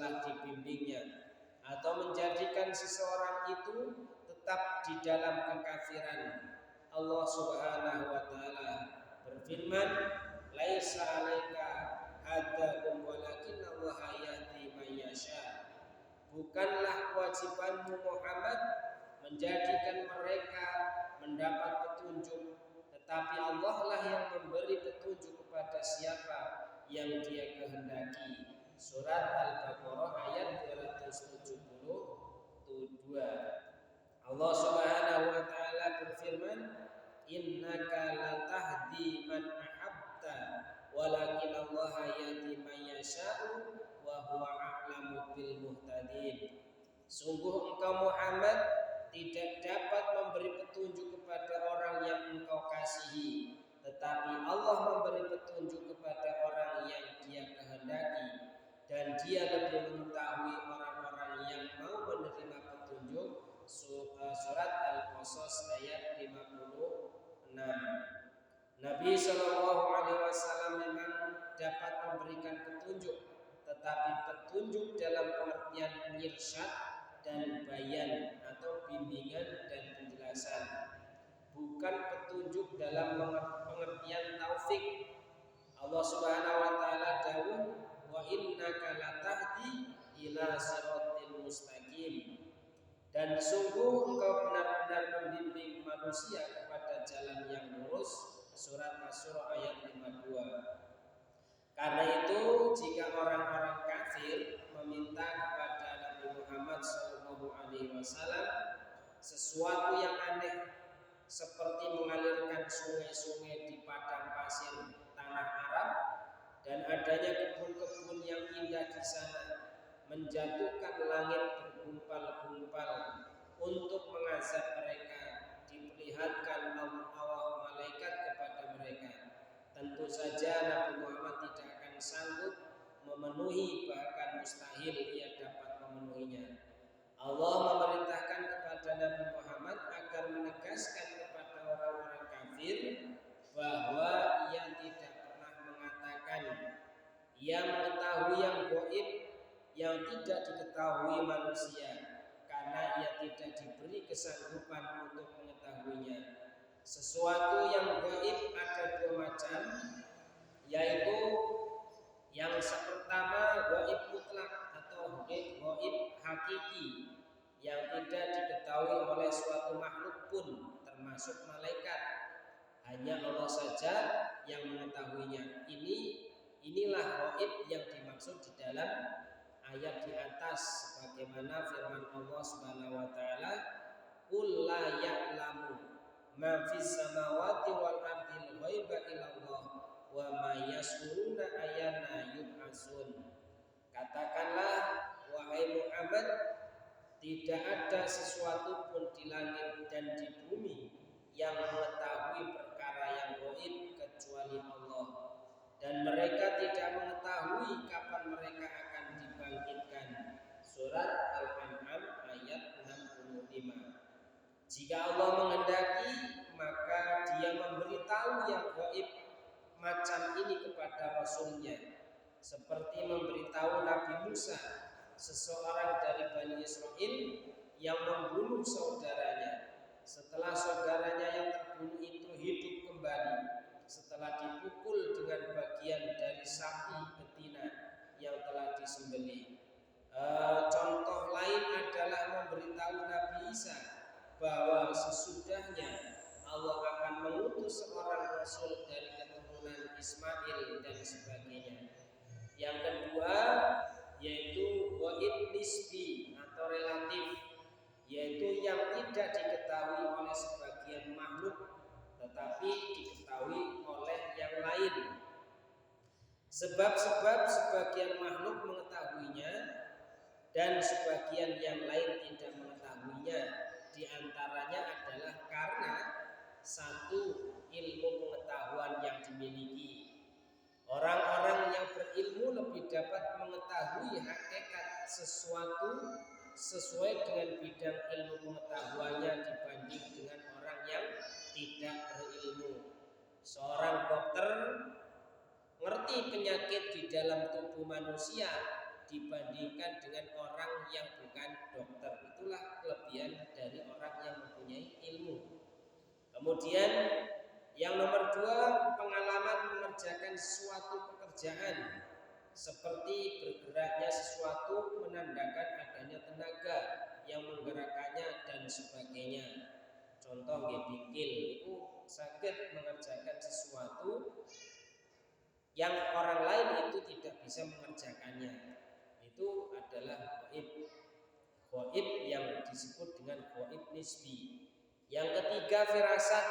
setelah dibimbingnya, atau menjadikan seseorang itu tetap di dalam kekafiran. Allah Subhanahu wa taala berfirman, "Laisa 'alaika hadahum walakinallaha yahdi man yasha." Bukanlah kewajibanmu Muhammad menjadikan mereka mendapat petunjuk, tetapi Allah lah yang memberi petunjuk kepada siapa yang Dia kehendaki. Surat Al-Baqarah ayat 272. Allah Subhanahu wa taala berfirman, "Innaka latahdi man ahbabta, walakinallaha yahdi man yasha'u wa huwa a'lamu bil muhtadin." Sungguh engkau Muhammad tidak dapat memberi petunjuk kepada orang yang engkau kasihi, tetapi Allah memberi petunjuk kepada orang yang Dia kehendaki, dan Dia lebih mengetahui orang-orang yang mau menerima petunjuk. Surat Al-Qasas ayat 56. Nabi Shallallahu Alaihi Wasallam memang dapat memberikan petunjuk, tetapi petunjuk dalam pengertian irsyad dan bayan atau bimbingan dan penjelasan, bukan petunjuk dalam pengertian taufik. Allah Subhanahu wa taala dawuh, "Wa innaka latahdi ila siratil mustaqim." Dan sungguh engkau benar-benar membimbing manusia kepada jalan yang lurus. Surat Asy-Syura ayat 52. Karena itu jika orang-orang kafir meminta kepada Nabi Muhammad SAW sesuatu yang aneh seperti mengalirkan sungai-sungai di padang pasir tanah Arab dan adanya kebun-kebun yang indah di sana, menjatuhkan langit bergumpal-gumpal untuk mengazab mereka, diperlihatkan Allah malaikat kepada mereka, tentu saja Nabi Muhammad tidak akan sanggup memenuhi, bahkan mustahil ia dapat memenuhinya. Allah memerintahkan kepada Nabi Muhammad agar menegaskan kepada orang-orang kafir bahwa ia tidak pernah mengatakan ia mengetahui yang gaib yang tidak diketahui manusia, karena ia tidak diberi kesanggupan untuk mengetahuinya. Sesuatu yang gaib ada dua macam, yaitu yang pertama gaib mutlak atau gaib hakiki yang tidak diketahui oleh suatu makhluk pun, termasuk malaikat. Hanya Allah saja yang mengetahuinya. Inilah gaib yang dimaksud di dalam ayat di atas, sebagaimana firman Allah Subhanahu wa taala, "Qul la ya'lamu ma fis samawati wal ardi ghaiba illallah wa ma yash'uruna ayyana yub'atsun." Katakanlah wahai Muhammad, tidak ada sesuatu pun di langit dan di bumi yang mengetahui perkara yang gaib kecuali Allah, dan mereka tidak mengetahui kapan mereka akan dibangkitkan. Surat Al-An'am ayat 65. Jika Allah menghendaki, maka Dia memberitahu yang gaib macam ini kepada Rasulnya, seperti memberitahu Nabi Musa, seseorang dari Bani Israel yang membunuh saudaranya. Setelah saudaranya yang terbunuh itu hidup kembali setelah dipukul dengan bagian dari sapi betina yang telah disembelih. Contoh lain adalah memberitahu Nabi Isa bahwa sesudahnya Allah akan mengutus seorang rasul dari keturunan Ismail dan sebagainya. Yang kedua yaitu gaib nisbi atau relatif, yaitu yang tidak diketahui oleh sebagian makhluk tetapi diketahui oleh yang lain. Sebab-sebab sebagian makhluk mengetahuinya dan sebagian yang lain tidak mengetahuinya. Di antaranya adalah karena satu, ilmu pengetahuan yang dimiliki. Orang-orang yang berilmu lebih dapat mengetahui hakikat sesuatu sesuai dengan bidang ilmu pengetahuannya dibanding dengan orang yang tidak berilmu. Seorang dokter ngerti penyakit di dalam tubuh manusia, dibandingkan dengan orang yang bukan dokter. Itulah kelebihan dari orang yang mempunyai ilmu. Kemudian yang nomor 2, pengalaman mengerjakan suatu pekerjaan seperti bergeraknya sesuatu menandakan adanya tenaga yang menggerakkannya dan sebagainya. Contoh nggih bingkil itu sakit mengerjakan sesuatu yang orang lain itu tidak bisa mengerjakannya. Itu adalah ghaib. Ghaib yang disebut dengan ghaib nisbi. Yang ketiga, firasat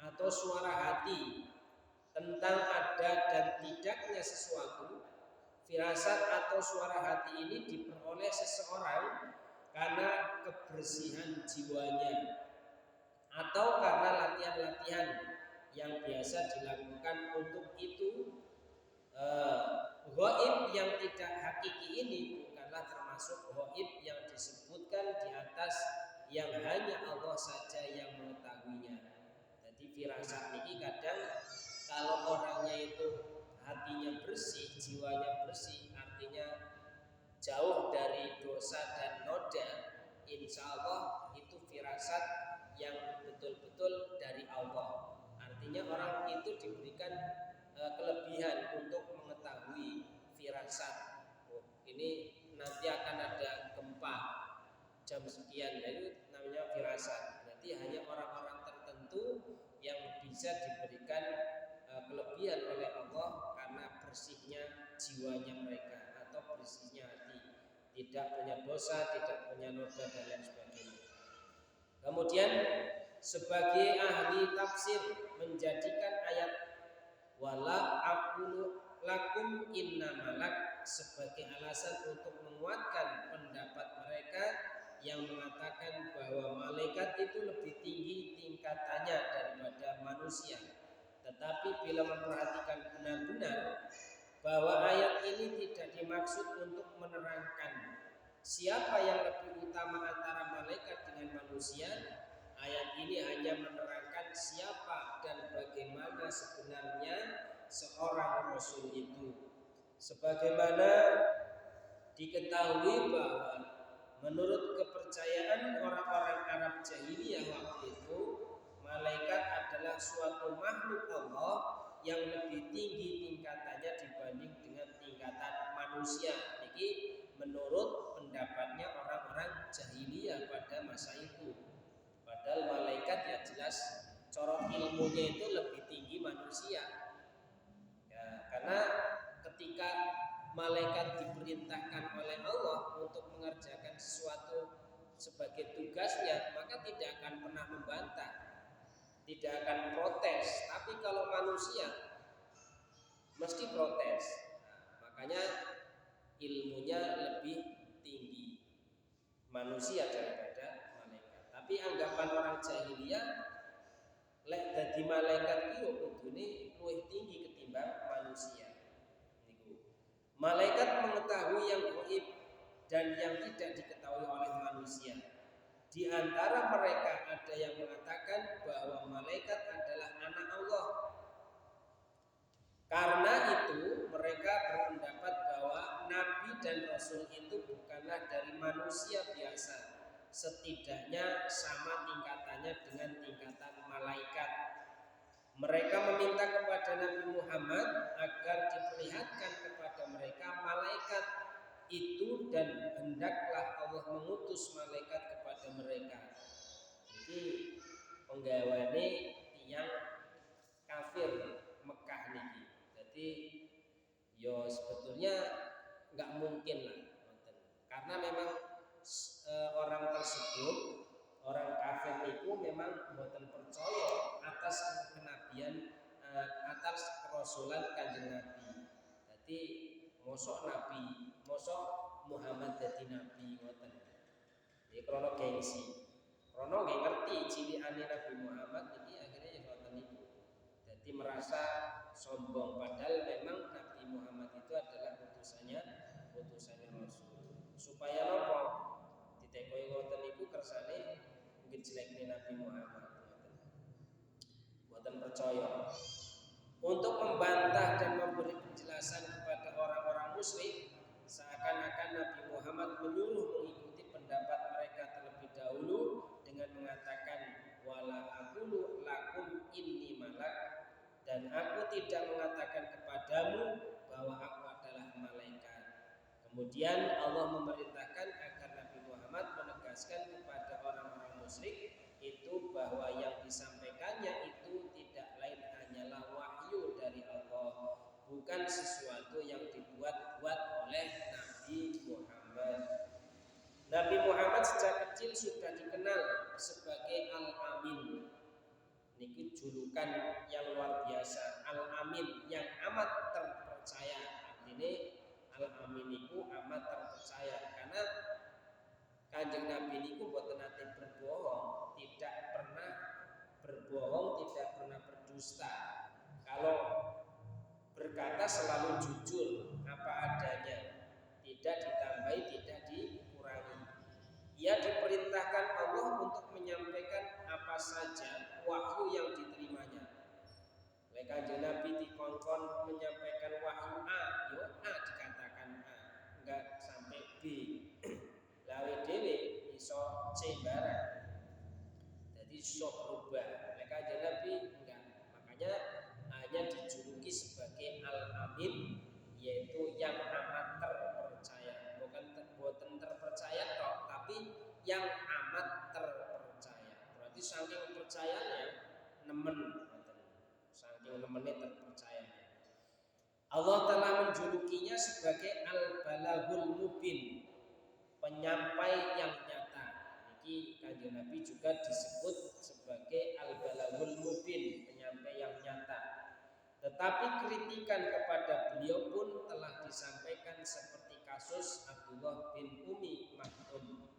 atau suara hati tentang ada dan tidaknya sesuatu. Firasat atau suara hati ini diperoleh seseorang karena kebersihan jiwanya atau karena latihan-latihan yang biasa dilakukan untuk itu. Ghaib yang tidak hakiki ini bukanlah termasuk ghaib yang disebutkan di atas, yang hanya Allah saja yang mengetahuinya. Jadi firasat ini kadang kalau orangnya itu hatinya bersih, jiwanya bersih, artinya jauh dari dosa dan noda, insya Allah itu firasat yang betul-betul dari Allah. Artinya orang itu diberikan kelebihan untuk mengetahui firasat. Ini nanti akan ada gempa jam sekian, itu namanya firasat. Nanti hanya orang-orang tertentu yang bisa diberikan kelebihan oleh Allah karena bersihnya jiwanya mereka atau bersihnya hati, tidak punya dosa, tidak punya noda dan lain sebagainya. Kemudian sebagai ahli tafsir menjadikan ayat wala aqulu lakum inna malak sebagai alasan untuk menguatkan pendapat mereka yang mengatakan bahwa malaikat itu lebih tinggi tingkatannya daripada manusia. Tetapi bila memperhatikan benar-benar bahwa ayat ini tidak dimaksud untuk menerangkan siapa yang lebih utama antara malaikat dengan manusia, ayat ini hanya menerangkan siapa dan bagaimana sebenarnya seorang rasul itu. Sebagaimana diketahui bahwa menurut kepercayaan orang-orang Arab jahiliyah waktu itu, malaikat adalah suatu makhluk Allah yang lebih tinggi tingkatannya dibanding dengan tingkatan manusia. Ini menurut pendapatnya orang-orang jahiliyah pada masa itu. Padahal malaikat ya jelas corong ilmunya itu lebih tinggi manusia. Ya, karena ketika malaikat diperintahkan oleh Allah untuk mengerjakan sesuatu sebagai tugasnya, maka tidak akan pernah membantah, tidak akan protes. Tapi kalau manusia mesti protes. Makanya ilmunya lebih tinggi manusia daripada malaikat. Tapi anggapan orang jahiliyah lek dadi malaikat iki kudune luwih tinggi ketimbang manusia. Malaikat mengetahui yang gaib dan yang tidak diketahui oleh manusia. Di antara mereka ada yang mengatakan bahwa malaikat adalah anak Allah. Karena itu mereka berpendapat bahwa nabi dan rasul itu bukanlah dari manusia biasa, setidaknya sama tingkatannya dengan tingkatan malaikat. Mereka meminta kepada Nabi Muhammad agar diperlihatkan kepada mereka malaikat itu dan hendaklah Allah mengutus malaikat kepada mereka. Jadi penggawane tiyang kafir Mekah niki. Jadi yo sebetulnya nggak mungkin lah, karena memang orang tersebut, orang kafir itu memang boten percaya atas kenabian, atas kerasulan Kanjeng Nabi. Jadi mosok Nabi, mosok Muhammad dadi nabi ngoten. Iki krana gengsi. Krana nggih ngerti cilikane Nabi Muhammad iki akhirnya ya ngoten niku. Jadi merasa sombong padahal memang Nabi Muhammad itu adalah utusannya Rasul. Supaya napa? Ditekoi ngoten niku kersane mungkin jelekne Nabi Muhammad ngoten. Mboten percaya. Untuk membantah dan memberi penjelasan kepada orang-orang musyrik seakan tidak mengatakan kepadamu bahwa aku adalah malaikat. Kemudian Allah memerintahkan agar Nabi Muhammad menegaskan kepada orang-orang musyrik itu bahwa yang disampaikannya itu tidak lain hanyalah wahyu dari Allah, bukan sesuatu yang dibuat-buat oleh Nabi Muhammad. Nabi Muhammad sejak kecil sudah dikenal sebagai Al-Amin. Niki julukan yang luar biasa, Al-Amin, yang amat terpercaya. Artinya Al-Amin itu amat terpercaya karena Kanjeng Nabi niku boten nate berbohong, tidak pernah berbohong, tidak pernah berdusta. Kalau berkata selalu jujur apa adanya, tidak ditambahi, tidak dikurangi. Ia diperintahkan Allah untuk menyampaikan apa saja wahyu yang diterimanya. Oleh Kanjeng Nabi dikongkon menyampaikan wahyu A, yo A dikatakan A, enggak sampai B. Lawe dewe iso C barang. Jadi iso berubah. Oleh Kanjeng Nabi enggak. Makanya hanya dijuluki sebagai Al-Amin, yaitu yang amat terpercaya. Bukan terpercaya toh, tapi yang amat terpercaya. Berarti saking percayanya nemen, saking nemennya terpercayanya. Allah telah menjulukinya sebagai Al-Balaghul Mubin, penyampai yang nyata. Niki Kanjeng Nabi juga disebut sebagai Al-Balaghul Mubin, penyampai yang nyata. Tetapi kritikan kepada beliau pun telah disampaikan seperti kasus Abdullah bin Umi Maktum.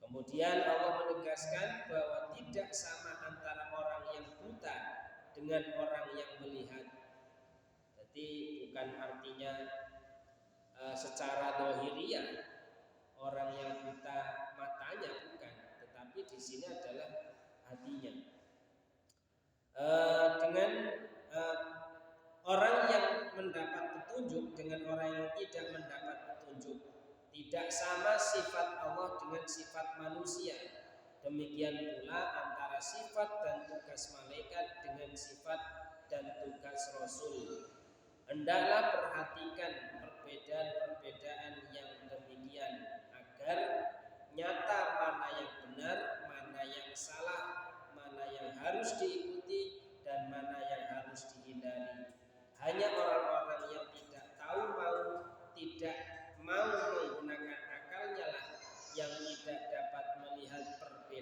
Kemudian Allah menegaskan bahwa tidak sama antara orang yang buta dengan orang yang melihat. Jadi bukan artinya secara dohiriyah orang yang buta matanya, bukan, tetapi di sini adalah hatinya. Dengan orang yang mendapat petunjuk dengan orang yang tidak mendapat petunjuk, tidak sama sifat Allah dengan sifat manusia. Demikian pula antara sifat dan tugas malaikat dengan sifat dan tugas Rasul. Hendaklah perhatikan perbedaan-perbedaan yang demikian agar nyata mana yang benar, mana yang salah, mana yang harus diikuti dan mana yang harus dihindari. Hanya orang-orang yang tidak tidak mau menggunakan akalnya lah yang tidak dapat melihat perbedaan